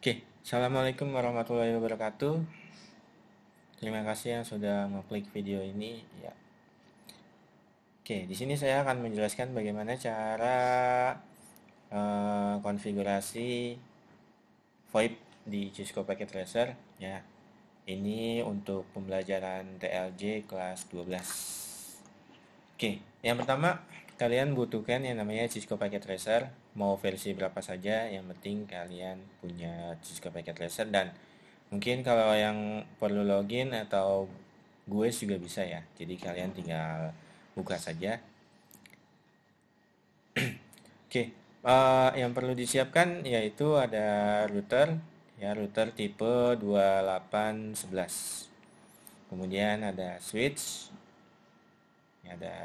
Oke, assalamualaikum warahmatullahi wabarakatuh. Terima kasih yang sudah mengklik video ini. Ya, oke, di sini saya akan menjelaskan bagaimana cara konfigurasi VoIP di Cisco Packet Tracer. Ya, ini untuk pembelajaran TLJ kelas 12. Oke, yang pertama kalian butuhkan yang namanya Cisco Packet Tracer. Mau versi berapa saja, yang penting kalian punya Cisco Packet Tracer. Dan mungkin kalau yang perlu login atau gue juga bisa ya. Jadi kalian tinggal buka saja. Oke, yang perlu disiapkan yaitu ada router, ya router tipe 2811. Kemudian ada switch, ya, ada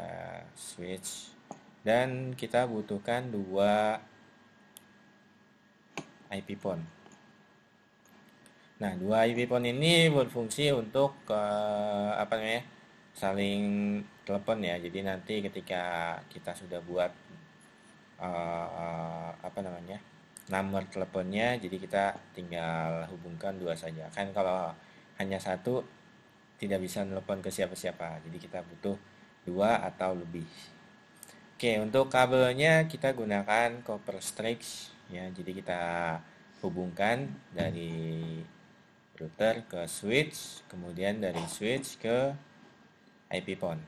switch, dan kita butuhkan dua IP phone. Nah, dua IP phone ini berfungsi untuk apa namanya? Saling telepon ya. Jadi nanti ketika kita sudah buat apa namanya? Nomor teleponnya, jadi kita tinggal hubungkan dua saja. Kan kalau hanya satu tidak bisa telepon ke siapa-siapa. Jadi kita butuh dua atau lebih. Oke, untuk kabelnya kita gunakan copper strix ya. Jadi kita hubungkan dari router ke switch, kemudian dari switch ke IP phone.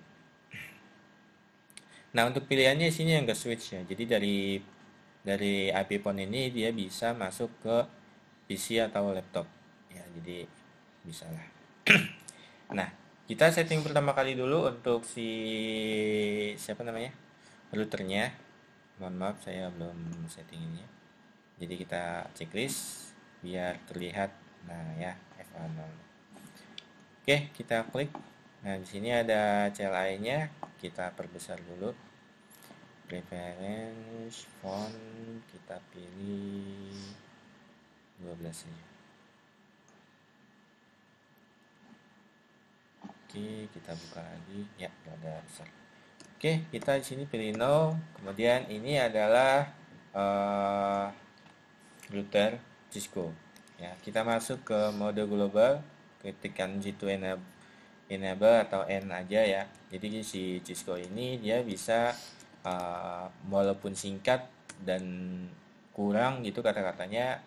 Nah, untuk pilihannya sini yang ke switch ya. Jadi dari IP phone ini dia bisa masuk ke PC atau laptop. Ya, jadi bisa lah. Nah, kita setting pertama kali dulu untuk si siapa namanya? Routernya. Mohon maaf saya belum setting ini. Jadi kita checklist biar terlihat. Nah, ya, F0. Oke, kita klik. Nah, di sini ada CLI-nya. Kita perbesar dulu. Preference font kita pilih 12 saja. Oke, kita buka lagi. Ya, ada besar. Oke, kita di sini pilih no. Kemudian ini adalah uh, router Cisco. Ya, kita masuk ke mode global, ketikkan G2 enable atau N aja ya. Jadi si Cisco ini dia bisa walaupun singkat dan kurang gitu kata-katanya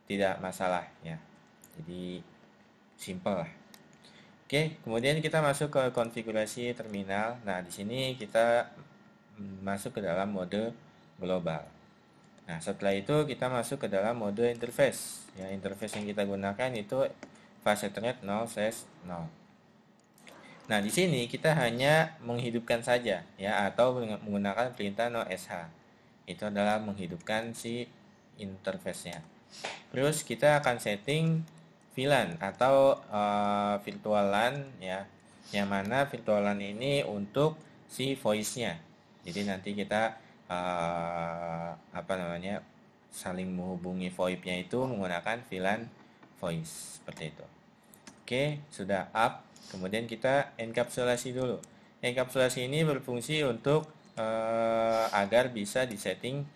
tidak masalah ya. Jadi simple lah. Oke, kemudian kita masuk ke konfigurasi terminal. Nah, di sini kita masuk ke dalam mode global. Nah, setelah itu kita masuk ke dalam mode interface. Ya, interface yang kita gunakan itu fast ethernet 0/0. Nah, di sini kita hanya menghidupkan saja ya atau menggunakan perintah no sh. Itu adalah menghidupkan si interface-nya. Terus kita akan setting VLAN atau virtual LAN ya. Yang mana virtual LAN ini untuk si voice-nya. Jadi nanti kita apa namanya saling menghubungi VoIP-nya itu menggunakan VLAN voice seperti itu. Oke, sudah up. Kemudian kita enkapsulasi dulu. Enkapsulasi ini berfungsi untuk agar bisa disetting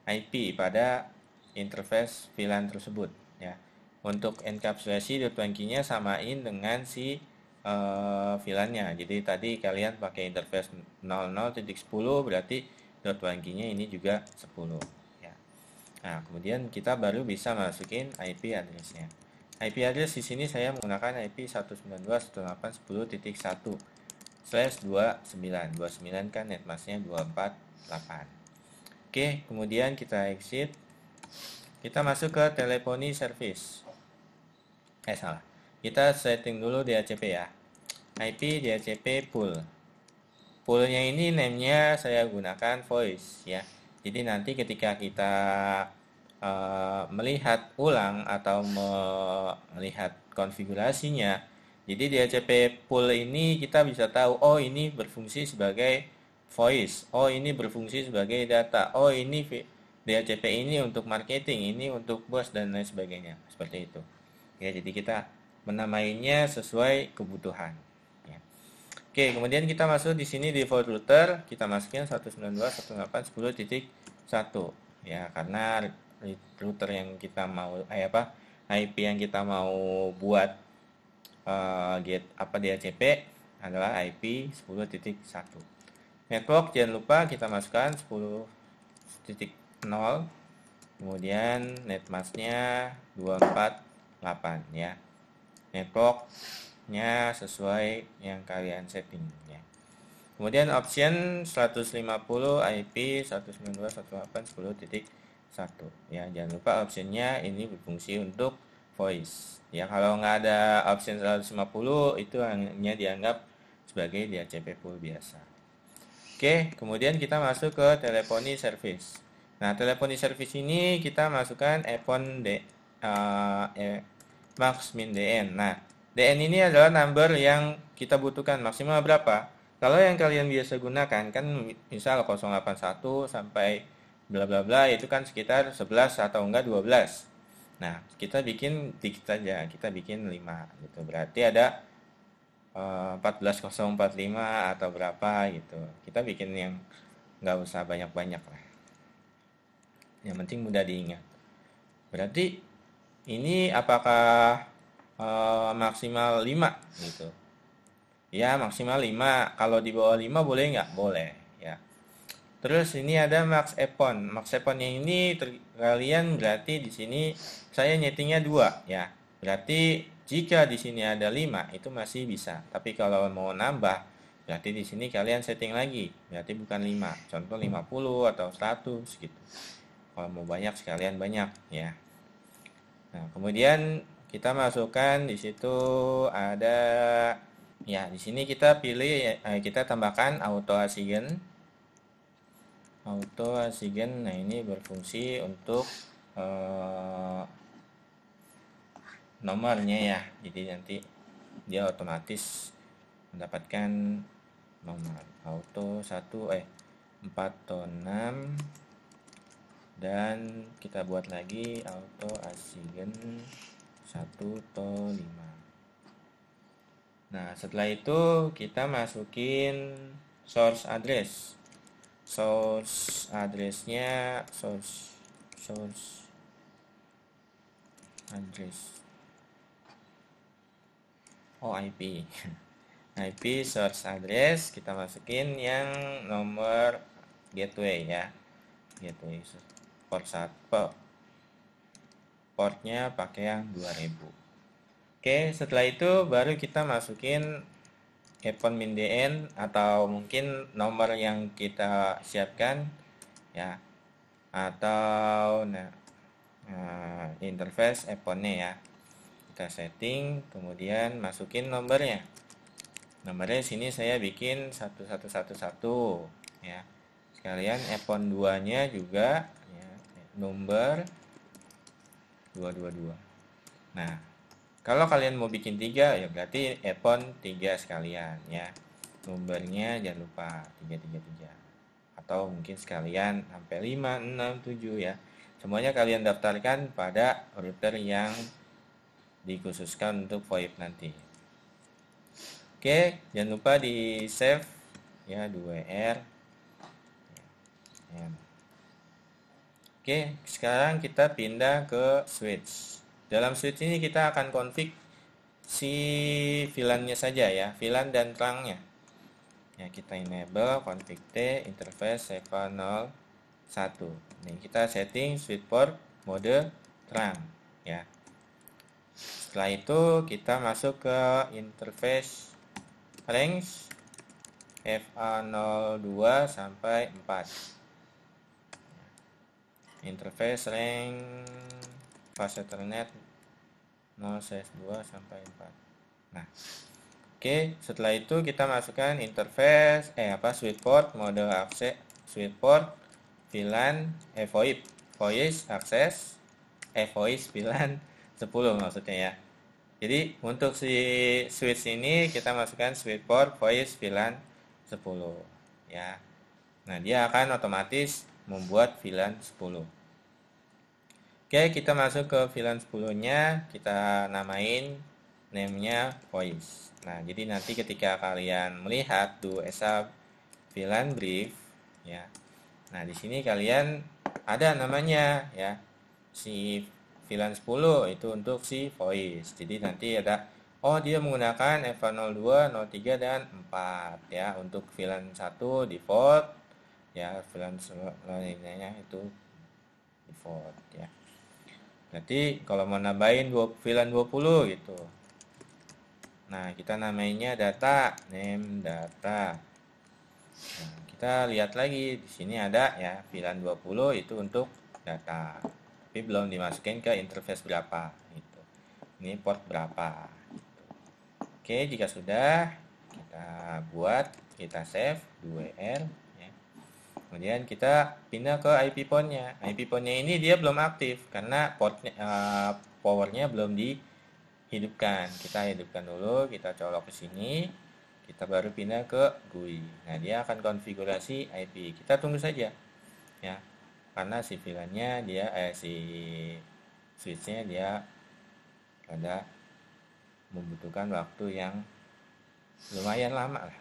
IP pada interface VLAN tersebut ya. Untuk enkapsulasi .wanky-nya samain dengan si VLAN-nya. Jadi tadi kalian pakai interface 00.10 berarti .wanky-nya ini juga 10 ya. Nah, kemudian kita baru bisa masukin IP address-nya. IP address di sini saya menggunakan IP 192.168.10.1/29. Kan netmasknya 248. Oke, kemudian kita exit. Kita masuk ke teleponi service. Salah. Kita setting dulu DHCP ya. IP DHCP pool. Poolnya ini name-nya saya gunakan voice ya. Jadi nanti ketika kita melihat ulang atau melihat konfigurasinya, jadi DHCP pool ini kita bisa tahu, oh ini berfungsi sebagai voice, oh ini berfungsi sebagai data, oh ini DHCP ini untuk marketing, ini untuk bos dan lain sebagainya, seperti itu. Ya, jadi kita menamainya sesuai kebutuhan. Ya. Oke, kemudian kita masuk di sini default router, kita masukin 192.168.10.1 ya, karena router yang kita mau IP yang kita mau buat get DHCP adalah IP 10.1. Network jangan lupa kita masukkan 10.0, kemudian netmasknya 248 ya. Networknya sesuai yang kalian setting ya. Kemudian option 150 IP 192.168.10.1 ya. Jangan lupa optionnya ini berfungsi untuk voice ya. Kalau nggak ada option 150 itu hanya dianggap sebagai DHCP pool biasa. Oke, kemudian kita masuk ke teleponi service. Nah, teleponi service ini kita masukkan max min DN. Nah, DN ini adalah number yang kita butuhkan maksimal berapa? Kalau yang kalian biasa gunakan kan misal 081 sampai bla bla bla itu kan sekitar 11 atau enggak 12. Nah, kita bikin dikit saja, kita bikin 5 gitu. Berarti ada 14045 atau berapa gitu. Kita bikin yang nggak usah banyak-banyak lah. Yang penting mudah diingat. Berarti ini apakah maksimal 5 gitu? Ya, maksimal 5. Kalau di bawah 5 boleh nggak? Boleh ya. Terus ini ada max epon. Max epon yang ini kalian berarti di sini saya nyetingnya 2 ya. Berarti jika di sini ada 5 itu masih bisa. Tapi kalau mau nambah berarti di sini kalian setting lagi. Berarti bukan 5. Contoh 50 atau 100 gitu. Kalau mau banyak sekalian banyak ya. Nah, kemudian kita masukkan di situ ada ya, di sini kita pilih kita tambahkan auto oksigen. Auto oksigen, nah ini berfungsi untuk nomornya ya. Jadi nanti dia otomatis mendapatkan nomor auto 4 to 6 dan kita buat lagi auto oksigen 1 to 5. Nah, setelah itu kita masukin source address. Source addressnya source address IP IP source address kita masukin yang nomor gateway ya, gateway port 1, portnya pakai yang 2000. Oke, setelah itu baru kita masukin epon min DN atau mungkin nomor yang kita siapkan ya, atau interface eponnya ya. Kita setting, kemudian masukin nomornya. Nomornya sini saya bikin 1111 ya. Sekalian epon 2-nya juga ya, nomor 222. Nah, kalau kalian mau bikin 3 ya berarti epon 3 sekalian ya. Nomornya jangan lupa 333. Atau mungkin sekalian sampai 5, 6, 7 ya. Semuanya kalian daftarkan pada router yang dikhususkan untuk VoIP nanti. Oke, jangan lupa di save ya 2R. Ya. Oke, sekarang kita pindah ke switch. Dalam switch ini kita akan config si VLAN-nya saja ya, VLAN dan terangnya. Ya, kita enable config T interface 701. Nih, kita setting switch port mode terang ya. Setelah itu kita masuk ke interface range FA02 sampai 4. Interface range fast ethernet 0/2 sampai 4. Nah, oke, setelah itu kita masukkan interface switch port mode akses, switch port VLAN VoIP voice access voice VLAN 10 maksudnya ya. Jadi untuk si switch ini kita masukkan switch port voice VLAN 10 ya. Nah, dia akan otomatis membuat VLAN 10. Oke, kita masuk ke VLAN 10-nya, kita namain name-nya voice. Nah, jadi nanti ketika kalian melihat do ESA VLAN brief ya. Nah, di sini kalian ada namanya ya. si VLAN 10 itu untuk si voice. Jadi nanti ada, oh dia menggunakan EVA02, 03 dan 4 ya. Untuk VLAN 1 default ya, VLAN lainnya itu default ya. Nanti kalau mau nambahin VLAN 20 gitu. Nah, kita namainya data, name data. Nah, kita lihat lagi di sini ada ya VLAN 20 itu untuk data. Tapi belum dimasukin ke interface berapa gitu. Ini port berapa. Oke, jika sudah kita buat, kita save 2R ya. Kemudian kita pindah ke IP port-nya. IP port-nya ini dia belum aktif karena powernya belum dihidupkan. Kita hidupkan dulu, kita colok ke sini, kita baru pindah ke GUI. Nah, dia akan konfigurasi IP. Kita tunggu saja ya. Karena si VLAN-nya dia si switch-nya dia ada membutuhkan waktu yang lumayan lama lah.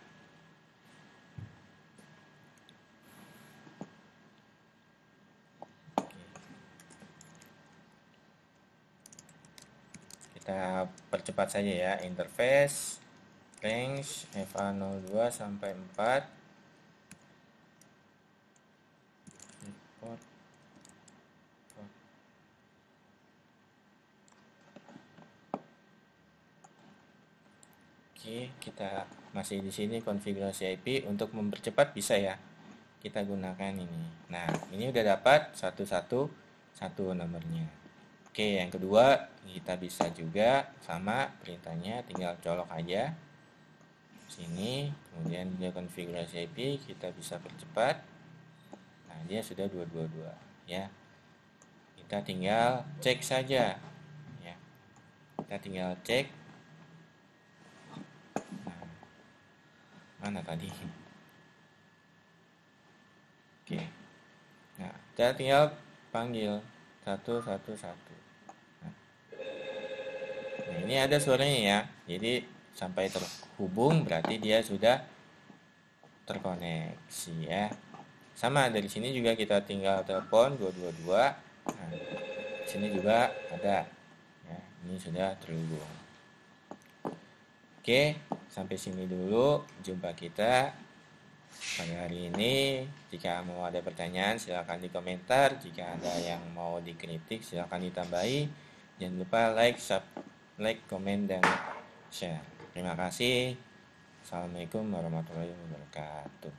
Kita percepat saja ya, interface range EVA02 sampai 4 port. Oke, kita masih di sini konfigurasi IP. Untuk mempercepat bisa ya, kita gunakan ini. Nah, ini udah dapat satu nomornya. Oke, yang kedua kita bisa juga sama perintahnya, tinggal colok aja sini, kemudian dia konfigurasi IP, kita bisa percepat. Nah, dia sudah 222 ya. Kita tinggal cek saja ya. Kita tinggal cek. Nah, mana tadi? Oke. Nah, kita tinggal panggil 111. Nah, ini ada suaranya ya. Jadi sampai terhubung berarti dia sudah terkoneksi ya. Sama dari sini juga kita tinggal telepon 222. Nah, sini juga ada. Ya, ini sudah terhubung. Oke, sampai sini dulu jumpa kita pada hari ini. Jika mau ada pertanyaan silahkan di komentar. Jika ada yang mau dikritik silahkan ditambahi. Jangan lupa like, komen, dan share. Terima kasih. Assalamualaikum warahmatullahi wabarakatuh.